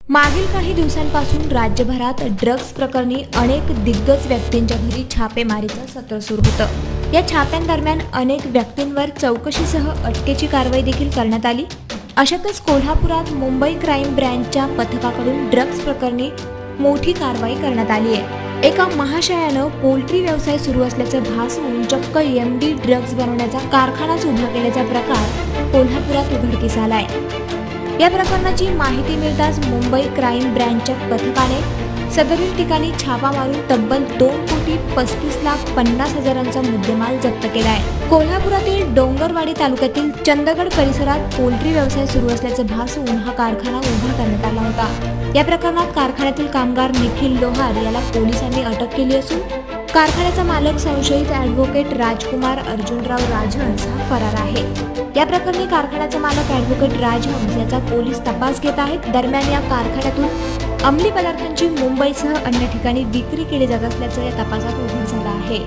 मागील काही दिवसांपासून राज्यभरात ड्रग्ज प्रकरणी अनेक दिग्गज व्यक्तींच्या घरी छापेमारीचं सत्र सुरू होतं। या छाप्यांदरम्यान अनेक व्यक्तींवर चौकशीसह अटकेची कारवाई देखील करण्यात आली। अशातच कोल्हापुरात मुंबई क्राईम ब्रँचच्या पथकाकडून ड्रग्ज प्रकरणी मोठी कारवाई करण्यात आली आहे। एका महाशयानं पोल्ट्री व्यवसाय सुरू असल्याचं भासवून चक्क एमडी ड्रग्ज बनवण्याचा कारखानाच उभा केल्याचा प्रकार कोल्हापुरात उघडकीस आलाय। या प्रकरणाची माहिती मिळताच मुंबई क्राईम ब्रँचच्या पथकाने सदरील ठिकाणी छापा मारून तब्बल 2,35,50,000चा मुद्देमाल जप्त केला आहे। कोल्हापुरातील डोंगरवाडी तालुक्यातील चंदगड परिसरात पोल्ट्री व्यवसाय सुरू असल्याचं भासवून हा कारखाना उभा करण्यात आला होता। या प्रकरणात कारखान्यातील कामगार निखिल लोहार याला पोलिसांनी अटक केली असून कारखान्याचा मालक संशयित ॲडव्होकेट राजकुमार अर्जुनराव राजहंस हा फरार आहे। या प्रकरणी कारखान्याचा मालक ॲडव्होकेट राजहंस याचा पोलीस तपास घेत आहेत। दरम्यान या कारखान्यातून अंमली पदार्थांची मुंबईसह अन्य ठिकाणी विक्री केली जात असल्याचं या तपासात उघड झालं आहे।